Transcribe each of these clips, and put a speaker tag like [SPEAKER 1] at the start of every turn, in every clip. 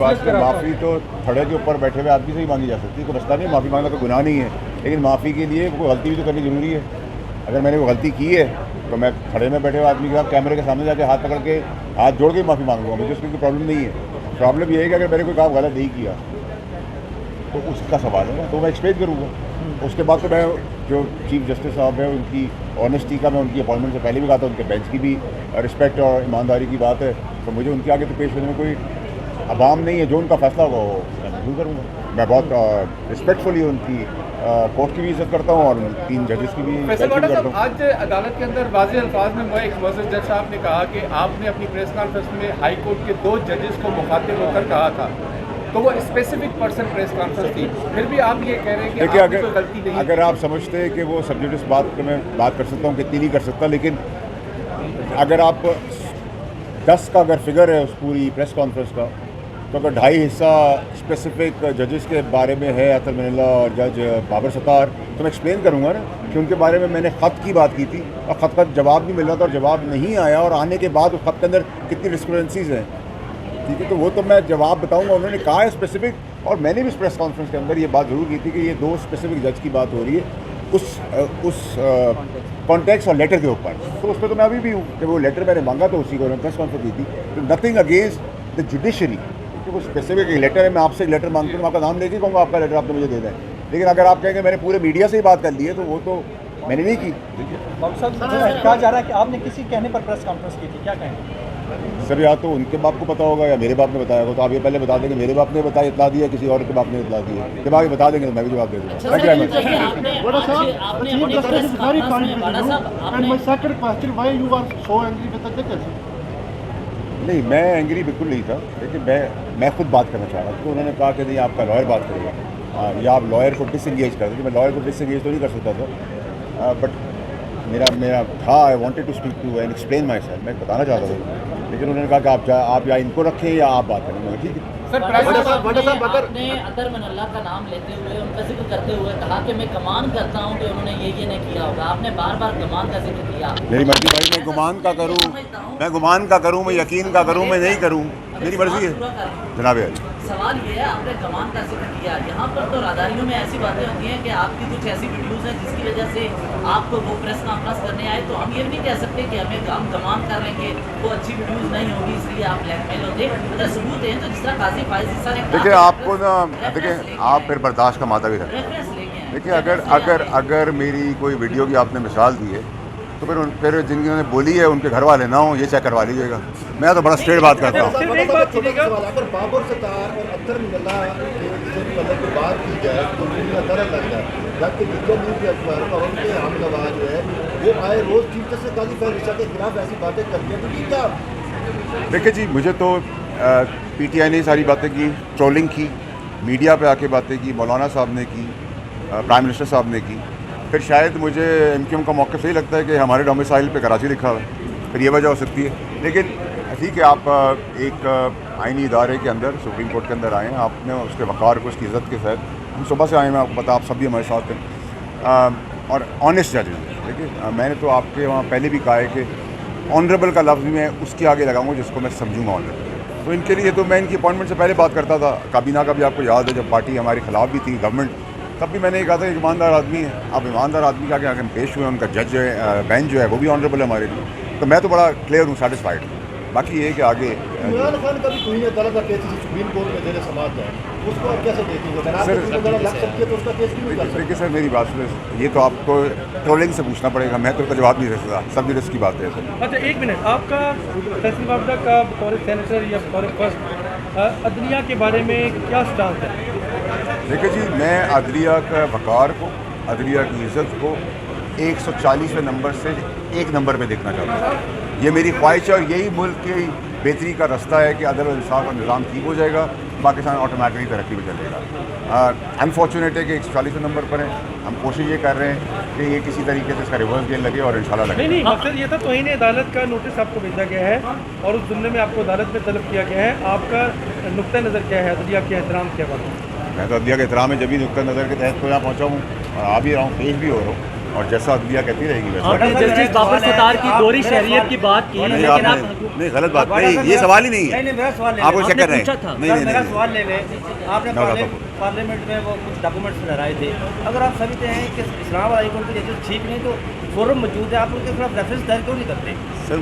[SPEAKER 1] माफ़ी तो थड़े के ऊपर बैठे हुए आदमी से ही मांगी जा सकती है, कोई मसला नहीं, माफ़ी मांगना कोई गुनाह नहीं है, लेकिन माफ़ी के लिए कोई गलती भी तो करनी ज़रूरी है। अगर मैंने कोई गलती की है तो मैं खड़े में बैठे हुए आदमी के साथ कैमरे के सामने जाके हाथ पकड़ के हाथ जोड़ के माफ़ी मांगूंगा, मुझे उसकी कोई प्रॉब्लम नहीं है। प्रॉब्लम ये है कि अगर मैंने कोई काम गलत नहीं किया तो उसका सवाल है ना, तो मैं एक्सप्लेन करूँगा। उसके बाद तो मैं जो चीफ जस्टिस साहब है उनकी ऑनेस्टी का, मैं उनकी अपॉइंटमेंट से पहले भी कहा था, उनके बेंच की भी रिस्पेक्ट और ईमानदारी की बात है, तो मुझे उनके आगे तो पेश होने में कोई अवाम नहीं है। जो उनका फैसला होगा वो मैं मंजूर करूँगा। मैं बहुत रिस्पेक्टफुली उनकी कोर्ट की भी इज्जत करता हूँ और 3 जजेस की भी इज्जत करता हूँ।
[SPEAKER 2] आज अदालत के अंदर वाज़े अल्फाज में मुअज़्ज़ज़ जज साहब ने कहा कि आपने अपनी प्रेस कॉन्फ्रेंस में हाई कोर्ट के 2 जजेस को मुखातिब होकर कहा था, तो वो स्पेसिफिक पर्सन प्रेस कॉन्फ्रेंस थी, फिर भी आप ये कह रहे हैं कि
[SPEAKER 1] देखिए,
[SPEAKER 2] आपकी कोई गलती नहीं।
[SPEAKER 1] अगर आप समझते हैं कि वो सब्जेक्टिव बात पे मैं बात कर सकता हूँ, कितनी नहीं कर सकता, लेकिन अगर आप 10 का अगर फिगर है उस पूरी प्रेस कॉन्फ्रेंस का, तो अगर 2.5 हिस्सा स्पेसिफिक जजेस के बारे में है, अतर मिनल्ला और जज बाबर सत्तार, तो मैं एक्सप्लेन करूँगा ना कि उनके बारे में मैंने ख़त की बात की थी और ख़त का जवाब नहीं मिल रहा था और जवाब नहीं आया, और आने के बाद उस ख़त के अंदर कितनी डिस्क्रिपेंसीज़ हैं, ठीक है, तो वो तो मैं जवाब बताऊंगा। उन्होंने कहा है स्पेसिफिक, और मैंने भी इस प्रेस कॉन्फ्रेंस के अंदर ये बात ज़रूर की थी कि ये 2 स्पेसिफिक जज की बात हो रही है उस कॉन्टेक्स्ट और लेटर के ऊपर, तो उस पर तो मैं अभी भी हूँ कि वो लेटर मैंने मांगा तो उसी को प्रेस कॉन्फ्रेंस दी थी, तो नथिंग अगेंस्ट द जुडिशरी, क्योंकि वो स्पेसिफिक एक लेटर है। मैं आपसे एक लेटर मांगता हूँ, आपका नाम लेके कहूँगा आपका लेटर आपने मुझे दे दें, लेकिन अगर आप कहेंगे मैंने पूरे मीडिया से ही बात कर ली है तो वो तो मैंने नहीं की।
[SPEAKER 3] कहा जा रहा है कि आपने किसी कहने पर प्रेस कॉन्फ्रेंस की थी, क्या कहेंगे
[SPEAKER 1] सर? या तो उनके बाप को पता होगा या मेरे बाप ने बताया होगा, तो आप ये पहले बता देंगे मेरे बाप ने बताया इतला दिया, किसी और के बाप ने इतला दिया, जब आप ये बता देंगे तो मैं भी जवाब दे दूँगा। नहीं, मैं एंग्री बिल्कुल नहीं था, लेकिन मैं खुद बात करना चाह रहा था, तो उन्होंने कहा कि नहीं आपका लॉयर बात करेगा, या आप लॉयर को डिसएंगेज कर दें। मैं लॉयर को डिसएंगेज तो नहीं कर सकता था, बट मेरा था, I wanted to speak to and explain myself, मैं बताना चाहता था, लेकिन उन्होंने कहा कि आप या इनको रखें या आप बात करें। मैं ठीक है
[SPEAKER 4] सर, आपने अतर मिनल्ला का नाम लेते हुए उनका जिक्र करते हुए कहा कि मैं गुमान करता हूं कि उन्होंने ये नहीं किया होगा, आपने बार बार गुमान का जिक्र किया।
[SPEAKER 1] मेरी मर्जी भाई, मैं गुमान का करूं, मैं यकीन का करूं, मैं नहीं करूं, मेरी मर्जी है जनाब।
[SPEAKER 4] सवाल ये है, आपने गुमान का जिक्र किया, यहाँ पर तो राहदारियों में ऐसी बातें होती हैं कि आपकी कुछ ऐसी वीडियोज़ हैं जिसकी वजह से आपको वो प्रेस कॉन्फ्रेंस करने आए, तो हम ये भी नहीं कह सकते कि हम गुमान कर लेंगे वो अच्छी वीडियोज़ नहीं होगी इसलिए आप ब्लैकमेल होते। अगर सबूत है तो जिस तरह काजी फाइज जिस तरह
[SPEAKER 1] देखिए आपको ना, देखिए आप फिर बर्दाश्त का माता भी रखें। देखिए अगर मेरी कोई वीडियो की आपने मिसाल दी है तो फिर जिन्होंने बोली है उनके घर वाले ना हो, ये चेक करवा लीजिएगा। मैं तो बड़ा स्ट्रेट बात करता हूँ।
[SPEAKER 5] अगर बाबर सत्तार और अतर मिनल्ला की बात की जाए तो तरह लग जाए, जबकि लीगल न्यूज़ अखबार और उनके हमलावर जो है वो आए रोज़ चीफ जस्टिस काजी फैसला के खिलाफ ऐसी बातें करती हैं, तो ये क्या?
[SPEAKER 1] देखिए जी, मुझे तो पीटीआई ने सारी बातें की, ट्रोलिंग की, मीडिया पे आके बातें की, मौलाना साहब ने की, प्राइम मिनिस्टर साहब ने की, फिर शायद मुझे एमक्यूएम का मौक़िफ़ सही लगता है कि हमारे डोमिसाइल पे कराची लिखा हुआ है, फिर ये वजह हो सकती है। लेकिन ठीक है, आप एक आइनी इदारे के अंदर, सुप्रीम कोर्ट के अंदर आए हैं, आपने उसके वक़ार को, उसकी इज़्ज़त के साथ, हम सुबह से आए हैं, आपको पता, आप सब भी हमारे साथ हैं और ऑनेस्ट जज हैं। देखिए मैंने तो आपके वहाँ पहले भी कहा है कि ऑनरेबल का लफ्ज़ मैं उसके आगे लगाऊंगा जिसको मैं समझूंगा ऑनरेबल, तो इनके लिए तो मैं इनकी अपॉइंटमेंट से पहले बात करता था। काबीना का भी आपको याद है, जब पार्टी हमारे खिलाफ भी थी गवर्नमेंट, तब भी मैंने ये कहा था कि ईमानदार आदमी है। अब ईमानदार आदमी का आगे हम पेश हुए, उनका जज जो है, बेंच जो है वो भी ऑनरेबल है हमारे लिए, तो मैं तो बड़ा क्लियर हूँ, सेटिस्फाइड। बाकी ये है कि आगे
[SPEAKER 5] इमरान खान का भी कोई अदालत का केस सुप्रीम कोर्ट में जेल समाज है, उसको आप कैसे देखेंगे?
[SPEAKER 1] देखिए सर, मेरी बात सुनिए, ये तो आपको ट्रोलिंग से पूछना पड़ेगा, मैं तो उसका जवाब नहीं दे सकता, सब जिस की बात है सर।
[SPEAKER 3] अच्छा, एक मिनट, आपका तहसील वापडा का बतौर सेनेटर या बतौर फर्स्ट अदलिया के बारे में क्या स्टांस है?
[SPEAKER 1] देखिए जी, मैं अदलिया का वक़ार को, अदलिया की इज़्ज़त को 140वें नंबर से 1 नंबर पे देखना चाहता हूँ। ये मेरी ख्वाहिश है और यही मुल्क की बेहतरी का रास्ता है कि अदल और इंसाफ का निज़ाम ठीक हो जाएगा, पाकिस्तान ऑटोमेटिकली तरक्की में चलेगा। अनफॉर्चुनेट है कि 140वें नंबर पर है, हम कोशिश ये कर रहे हैं कि ये किसी तरीके से इसका रिवर्स गेयर लगे और इंशाल्लाह लगे।
[SPEAKER 3] नहीं, मकसद ये था तौहीन अदालत का नोटिस आपको भेजा गया है और उस जुमले में आपको अदालत में तलब किया गया है, आपका नुक्ता नज़र क्या है अदलिया के एहतराम के बारे में?
[SPEAKER 1] मैं तो अदलिया के एहतराम में जब भी नुक्ता नज़र के तहत को यहाँ पहुँचा हूँ और आ भी रहा हूँ, पेश भी हो रहा हूँ, اور جیسا عدلیہ کہتی رہے گی
[SPEAKER 6] آپ نے
[SPEAKER 1] ویسا.
[SPEAKER 6] جسٹس بابر ستار کی دوہری شہریت کی بات کی
[SPEAKER 1] نہیں آپ
[SPEAKER 6] لیکن
[SPEAKER 1] نے نہیں غلط بات نہیں, یہ سوال ہی نہیں ہے.
[SPEAKER 7] میرا سوال
[SPEAKER 1] آپ کو چیک کر رہے
[SPEAKER 6] پوچھا
[SPEAKER 1] ہیں.
[SPEAKER 6] تھا.
[SPEAKER 1] نہیں
[SPEAKER 7] میرا
[SPEAKER 1] نہیں
[SPEAKER 7] سوال لے لیں. آپ نے
[SPEAKER 1] نو ڈاکٹر.
[SPEAKER 7] پارلیمنٹ میں وہ کچھ ڈاکومنٹس لہرائے تھے. اگر آپ سمجھتے ہیں کہ اسلام ہائی کورٹ کے ججز ٹھیک نہیں تو فورم موجود ہے, آپ ان کے خلاف ریفرنس دائر کیوں نہیں کرتے؟
[SPEAKER 1] سر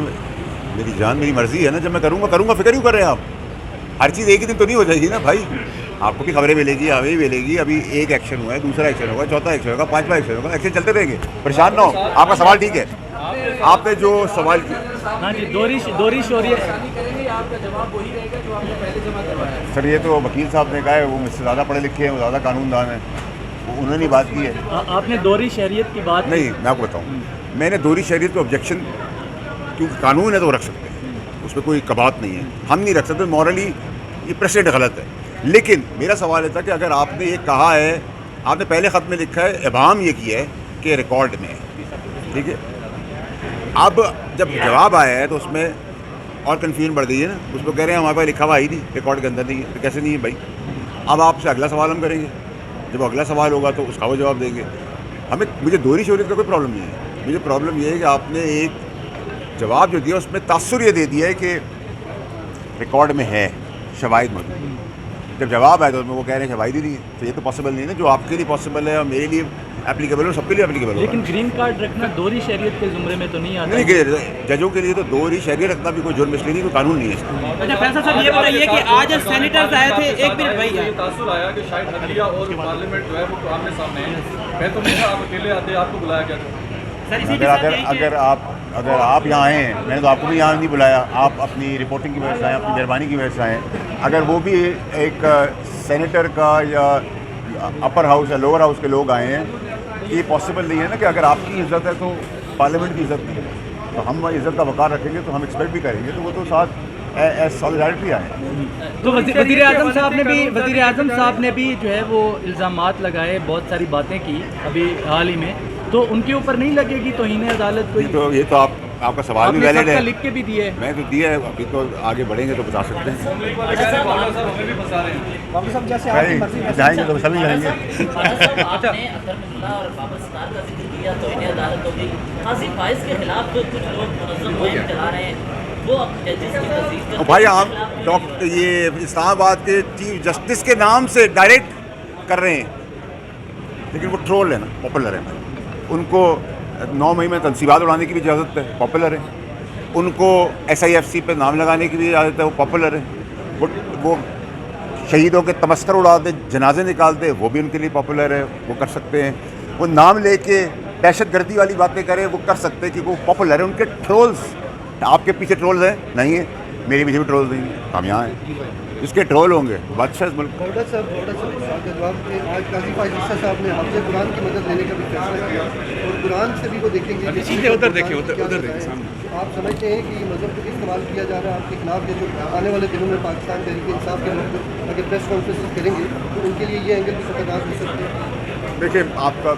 [SPEAKER 1] میری جان میری مرضی ہے نا, جب میں کروں گا فکر کیوں کر رہے ہیں آپ؟ ہر چیز ایک ہی دن تو نہیں ہو جائے گی نا بھائی. آپ کو بھی خبریں ملے گی, ہمیں بھی ملے گی. ابھی ایک ایکشن ہوا ہے, دوسرا ایکشن ہوگا, چوتھا ایکشن ہوگا, پانچواں ایکشن ہوگا, ایکشن چلتے رہیں گے. پریشان نہ ہو, آپ کا سوال ٹھیک ہے. آپ نے جو سوال کیا
[SPEAKER 6] ہاں جی دوہری شہریت.
[SPEAKER 1] سر یہ تو وکیل صاحب نے کہا ہے, وہ مجھ سے زیادہ پڑھے لکھے ہیں, وہ زیادہ قانون دان ہیں, انہوں نے بات کی ہے.
[SPEAKER 6] آپ نے دوہری شہریت کی بات
[SPEAKER 1] نہیں میں آپ کو بتاؤں, میں نے دوہری شہریت کو آبجیکشن, کیونکہ قانون ہے تو وہ رکھ سکتے ہیں, اس میں کوئی کبات نہیں ہے. ہم نہیں رکھ سکتے, مورلی یہ پریسیڈنٹ غلط ہے. لیکن میرا سوال یہ تھا کہ اگر آپ نے یہ کہا ہے, آپ نے پہلے خط میں لکھا ہے, ابہام یہ کیا ہے کہ ریکارڈ میں ہے, ٹھیک ہے. اب جب جواب آیا ہے تو اس میں اور کنفیوژن بڑھ گئی ہے نا. اس کو کہہ رہے ہیں ہمارے پاس لکھا ہوا ہی نہیں, ریکارڈ کے اندر نہیں ہے, تو کیسے نہیں ہے بھائی. اب آپ سے اگلا سوال ہم کریں گے, جب اگلا سوال ہوگا تو اس کا وہ جواب دیں گے. مجھے دوہری شہریت کا کوئی پرابلم نہیں ہے. مجھے پرابلم یہ ہے کہ آپ نے ایک جواب جو دیا اس میں تاثر یہ دے دیا ہے کہ ریکارڈ میں ہے, شواہد موجود. جب جواب آئے تو اس میں وہ کہہ رہے ہیں شواہد ہی نہیں ہے, تو یہ تو پاسبل نہیں ہے نا. جو آپ کے لیے پاسبل ہے اور میرے لیے اپلیکیبل ہے, سب کے لیے اپلیکیبل ہے.
[SPEAKER 6] لیکن گرین کارڈ رکھنا دوہری شہریت کے زمرے میں تو نہیں آتا.
[SPEAKER 1] نہیں, ججوں کے لیے تو دوہری شہریت رکھنا بھی کوئی جرم اس لیے نہیں, کوئی قانون نہیں ہے.
[SPEAKER 8] اچھا فیصل صاحب یہ بتائیے کہ آج جب سینیٹرز آئے تھے, ایک منٹ بھائی,
[SPEAKER 2] یہ تاثر آیا کہ شاید عدلیہ اور پارلیمنٹ جو ہے وہ آمنے سامنے ہیں. میں تو نہیں تھا, آپ اکیلے آتے, آپ کو بلایا گیا تھا.
[SPEAKER 1] اگر آپ یہاں آئے ہیں, میں نے تو آپ کو بھی یہاں نہیں بلایا, آپ اپنی رپورٹنگ کی وجہ سے آئے, اپنی مہربانی کی وجہ سے آئے. اگر وہ بھی ایک سینیٹر کا یا اپر ہاؤس یا لوور ہاؤس کے لوگ آئے ہیں, یہ پاسبل نہیں ہے نا کہ اگر آپ کی عزت ہے تو پارلیمنٹ کی عزت نہیں ہے. تو ہم عزت کا وقار رکھیں گے تو ہم ایکسپیکٹ بھی کریں گے, تو وہ تو ساتھ ایز سالیڈارٹی آئے ہیں.
[SPEAKER 6] تو وزیر اعظم صاحب نے بھی جو ہے وہ الزامات لگائے, بہت ساری باتیں کی ابھی حال ہی میں, تو ان کے اوپر نہیں لگے گی توہین عدالت کو؟
[SPEAKER 1] یہ تو آپ کا سوال بھی ویلڈ ہے,
[SPEAKER 6] لکھ کے بھی دیے,
[SPEAKER 1] میں تو دیا ہے. ابھی تو آگے بڑھیں گے تو بتا سکتے ہیں. جائیں گے تو سبھی جائیں گے.
[SPEAKER 4] آپ نے اطہر من اللہ اور بابر ستار کا ذکر کیا, توہین عدالت ہو گئی. قاضی فائز کے خلاف جو کچھ لوگ منظم مہم چلا رہے ہیں, وہ ججز کی تصدیق کرتے
[SPEAKER 1] بھائی ہم ڈاکٹر یہ اسلام آباد کے چیف جسٹس کے نام سے ڈائریکٹ کر رہے ہیں, لیکن وہ ٹرول ہے نا, پاپولر ہے. ان کو 9 مئی میں تنصیبات اڑانے کی بھی اجازت ہے, پاپولر ہے. ان کو SIFC پہ نام لگانے کی بھی اجازت ہے, وہ پاپولر ہے. وہ شہیدوں کے تمسکر اڑاتے, جنازے نکالتے, وہ بھی ان کے لیے پاپولر ہے, وہ کر سکتے ہیں. وہ نام لے کے دہشت گردی والی باتیں کریں, وہ کر سکتے ہیں کیونکہ وہ پاپولر ہے. ان کے ٹرولز, آپ کے پیچھے ٹرولز ہیں نہیں ہیں, میرے پیچھے بھی ٹرولز نہیں ہیں, ہم یہاں ہیں. جس کے ٹرول ہوں گے بادشاہ اس ملک.
[SPEAKER 9] آج قاضی فائز صاحب نے حافظ قرآن کی مدد لینے کا بھی فیصلہ کیا, اور قرآن سے بھی وہ دیکھیں گے. سیدھے ادھر دیکھیں, ادھر دیکھیں. آپ سمجھتے ہیں کہ یہ مذہب کو استعمال کیا جا رہا ہے آپ کے خلاف, جو آنے والے دنوں میں پاکستان تحریک انصاف کے لوگ اگر پریس کانفرنس کریں گے تو ان کے لیے یہ اینگل بھی خطرناک ہو سکتے ہیں؟
[SPEAKER 1] دیکھیں آپ کا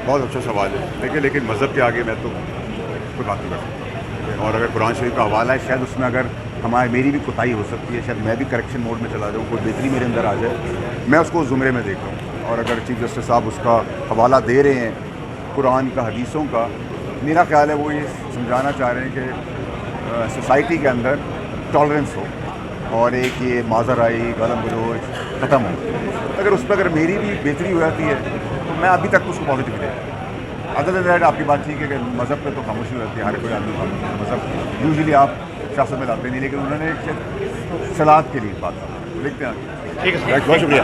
[SPEAKER 1] بہت اچھا سوال ہے, لیکن مذہب کے آگے میں تو کوئی بات نہیں کر سکتا. اور اگر قرآن شریف کا حوالہ ہے, شاید اس میں اگر میری بھی کوتاہی ہو سکتی ہے, شاید میں بھی کریکشن موڈ میں چلا جاؤں, کوئی بہتری میرے اندر آ جائے, میں اس کو زمرے میں دیکھتا ہوں. اور اگر چیف جسٹس صاحب اس کا حوالہ دے رہے ہیں قرآن کا, حدیثوں کا, میرا خیال ہے وہ یہ سمجھانا چاہ رہے ہیں کہ سوسائٹی کے اندر ٹالرنس ہو اور ایک یہ ماضرائی غلط گلوچ ختم ہو. اگر میری بھی بہتری ہو جاتی ہے تو میں ابھی تک اس کو پازیٹیو دے. ادر دین دیٹ آپ کی بات ٹھیک ہے کہ مذہب پہ تو خاموشی ہو جاتی ہے, ہر کوئی آدمی مذہب یوزلی آپ سیاست میں لاتے نہیں, لیکن انہوں نے صلاحت کے لیے بات کی. دیکھتے ہیں. ٹھیک ہے, بہت شکریہ.